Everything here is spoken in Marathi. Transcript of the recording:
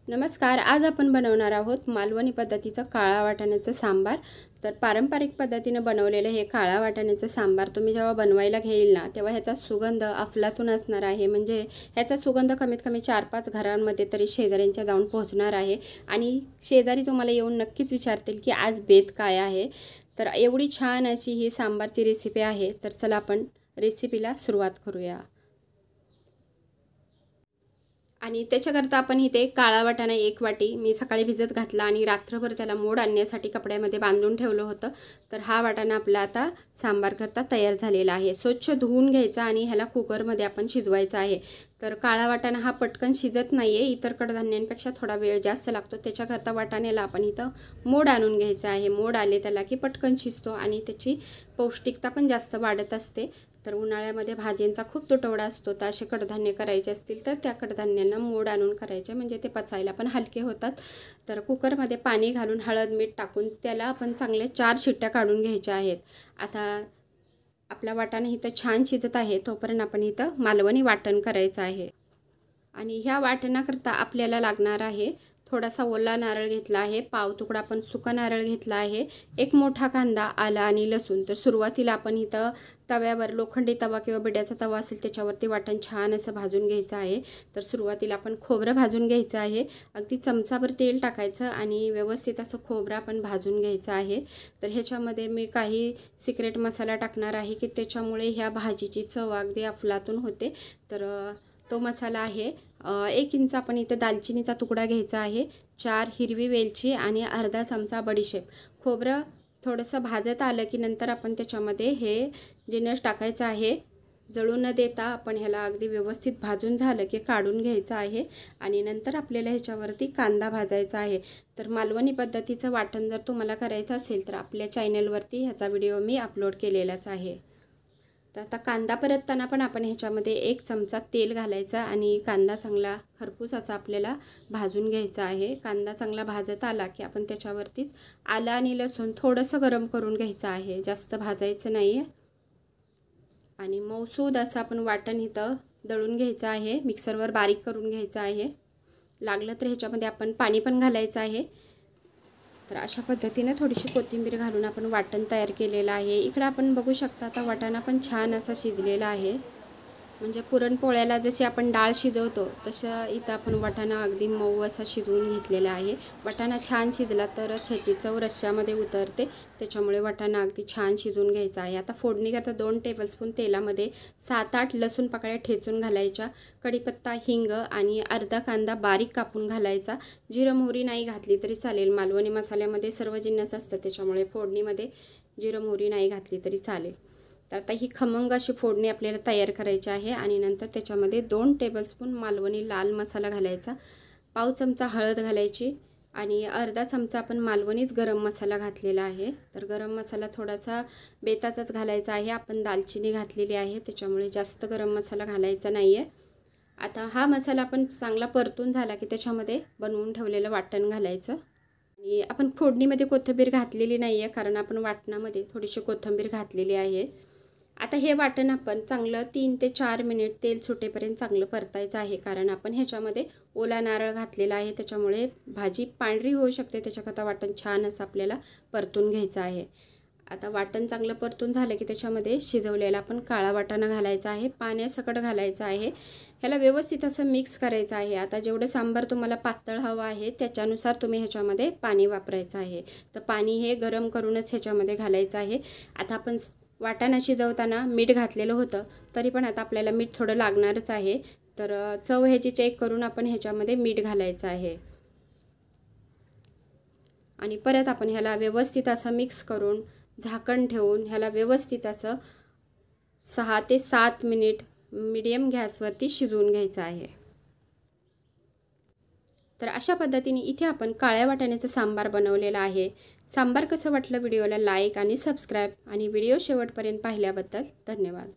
नमस्कार। आज आपण बनवणार आहोत मालवणी पद्धतीचं काळा वाटाण्याचं सांबार। तर पारंपरिक पद्धतीने बनवलेले हे काळा वाटाण्याचं सांबार तुम्ही जेव्हा बनवायला घेईल ना तेव्हा ह्याचा सुगंध अफलातून असणार आहे। म्हणजे ह्याचा सुगंध कमीत कमी 4-5 घरांमध्ये तरी शेजाऱ्यांच्या जाऊन पोहोचणार आहे आणि शेजारी तुम्हाला येऊन नक्कीच विचारतील की आज बेत काय आहे। तर एवढी छान अशी ही सांबारची रेसिपी आहे। तर चला आपण रेसिपीला सुरुवात करूया। आणि त्याच्याकरता आपण इथे काळा वाटाणा 1 वाटी मी सकाळी भिजत घातला आणि रात्रभर त्याला मोड आणण्यासाठी कपड्यामध्ये बांधून ठेवलं होतं। तर हा वाटाणा आपला आता सांबार करता तयार झालेला आहे। स्वच्छ धुवून घ्यायचा आणि ह्याला कुकरमध्ये आपण शिजवायचा आहे। तर काळा वाटाणा हा पटकन शिजत नाहीये, इतर कडधान्यांपेक्षा थोडा वेळ जास्त लागतो। त्याच्याकरता वाटाण्याला आपण इथं मोड आणून घ्यायचा आहे। मोड आले त्याला की पटकन शिजतो आणि त्याची पौष्टिकता पण जास्त वाढत असते। तर उन्हाळ्यामध्ये भाज्यांचा खूप तुटवडा असतो, तर असे कडधान्य करायचे असतील तर त्या कडधान्यांना मोड आणून करायचे, म्हणजे ते पचायला पण हलके होतात। तर कुकरमध्ये पाणी घालून हळद मीठ टाकून त्याला आपण चांगले 4 शिट्ट्या काढून घ्यायच्या आहेत। आता आपला वाटाणा इथं छान शिजत आहे तोपर्यंत आपण इथं मालवणी वाटण करायचं आहे। आणि ह्या वाटणाकरता आपल्याला लागणार आहे थोडासा ओला नारळ घेतला आहे, पाव तुकडा आपण सुका नारळ घेतला आहे, 1 मोठा कांदा, आलं आणि लसूण। तर सुरुवातीला आपण इथं तव्यावर लोखंडी तवा किंवा बिड्याचा तवा असेल त्याच्यावरती वाटण छान असं भाजून घ्यायचं आहे। तर सुरुवातीला आपण खोबरं भाजून घ्यायचं आहे, अगदी चमचाभर तेल टाकायचं आणि व्यवस्थित असं खोबरं आपण भाजून घ्यायचं आहे। तर ह्याच्यामध्ये मी काही सिक्रेट मसाला टाकणार आहे की त्याच्यामुळे ह्या भाजीची चव अगदी अफलातून होते। तर तो मसाला आहे 1 इंच आपण इथे दालचिनीचा तुकडा घ्यायचा आहे, 4 हिरवी वेलची आणि अर्धा चमचा बडीशेप। खोबरं थोडंसं भाजत आलं की नंतर आपण त्याच्यामध्ये हे जिन्नस टाकायचं आहे। जळू न देता आपण ह्याला अगदी व्यवस्थित भाजून झालं की काढून घ्यायचं आहे आणि नंतर आपल्याला ह्याच्यावरती कांदा भाजायचा आहे। तर मालवणी पद्धतीचं वाटण जर तुम्हाला करायचं असेल तर आपल्या चॅनलवरती ह्याचा व्हिडिओ मी अपलोड केलेलाच आहे। तर आता कांदा परतताना पण आपण ह्याच्यामध्ये 1 चमचा तेल घालायचा आणि कांदा चांगला खरपूस असा आपल्याला भाजून घ्यायचा आहे। कांदा चांगला भाजत आला की आपण त्याच्यावरतीच आलं आणि लसूण थोडंसं गरम करून घ्यायचं आहे, जास्त भाजायचं नाही आहे। आणि मऊसूद असं आपण वाटण इथं दळून घ्यायचं आहे, मिक्सरवर बारीक करून घ्यायचं आहे। लागलं तर ह्याच्यामध्ये आपण पाणी पण घालायचं आहे। तर अशा पद्धतीने थोडीशी कोथिंबीर घालून आपण वाटण तयार केलेलं आहे। इकडे आपण बघू शकता आता वाटाणा पण छान असा शिजलेला आहे, म्हणजे पुरणपोळ्याला जशी आपण डाळ शिजवतो तसं इथं आपण वाटाणा अगदी मऊ असा शिजवून घेतलेला आहे। वाटाणा छान शिजला तरच ह्याची चव रश्श्यामध्ये उतरते, त्याच्यामुळे वाटाणा अगदी छान शिजवून घ्यायचा आहे। आता फोडणीकरता 2 टेबलस्पून तेलामध्ये 7-8 लसूण पाकळ्या ठेचून घालायच्या, कढीपत्ता, हिंग आणि अर्धा कांदा बारीक कापून घालायचा। जिरं मोहरी नाही घातली तरी चालेल, मालवणी मसाल्यामध्ये सर्व जिन्नस असतात त्याच्यामुळे फोडणीमध्ये जिरं मोहरी नाही घातली तरी चालेल। तर आता ही खमंग अशी फोडणी आपल्याला तयार करायची आहे आणि नंतर त्याच्यामध्ये 2 टेबलस्पून मालवणी लाल मसाला घालायचा, पाव चमचा हळद घालायची आणि अर्धा चमचा आपण मालवणीच गरम मसाला घातलेला आहे। तर गरम मसाला थोडासा बेताचाच घालायचा आहे, आपण दालचिनी घातलेली आहे त्याच्यामुळे जास्त गरम मसाला घालायचा नाही आहे। आता हा मसाला आपण चांगला परतून झाला की त्याच्यामध्ये बनवून ठेवलेलं वाटण घालायचं आणि आपण फोडणीमध्ये कोथिंबीर घातलेली नाही आहे कारण आपण वाटणामध्ये थोडीशी कोथिंबीर घातलेली आहे। आता हे वाटण आपण चांगलं 3 ते 4 मिनिट तेल सुटेपर्यंत चांगलं परतायचं आहे, कारण आपण ह्याच्यामध्ये ओला नारळ घातलेला आहे त्याच्यामुळे भाजी पांढरी होऊ शकते। त्याच्याकरता वाटण छान असं आपल्याला परतून घ्यायचं आहे। आता वाटण चांगलं परतून झालं की त्याच्यामध्ये शिजवलेला आपण काळा वाटाणा घालायचा आहे, पाण्यासकट घालायचं आहे, ह्याला व्यवस्थित असं मिक्स करायचं आहे। आता जेवढं सांबार तुम्हाला पातळ हवं आहे त्याच्यानुसार तुम्ही ह्याच्यामध्ये पाणी वापरायचं आहे। तर पाणी हे गरम करूनच ह्याच्यामध्ये घालायचं आहे। आता आपण वाटाणा शिजवताना मीठ घातलेलं होतं तरी पण आता आपल्याला मीठ थोडं लागणारच आहे, तर चव ह्याची चेक करून आपण ह्याच्यामध्ये मीठ घालायचं आहे आणि परत आपण ह्याला व्यवस्थित असं मिक्स करून झाकण ठेवून ह्याला व्यवस्थित असं 6 ते 7 मिनिट मीडियम गॅसवरती शिजवून घ्यायचं आहे। तर अशा पद्धतीने इथे आपण काळ्या वाटाण्याचं सांबार बनवलेलं आहे। सांबार कसं वाटलं व्हिडिओला लाईक आणि सबस्क्राईब आणि व्हिडिओ शेवटपर्यंत पाहिल्याबद्दल धन्यवाद।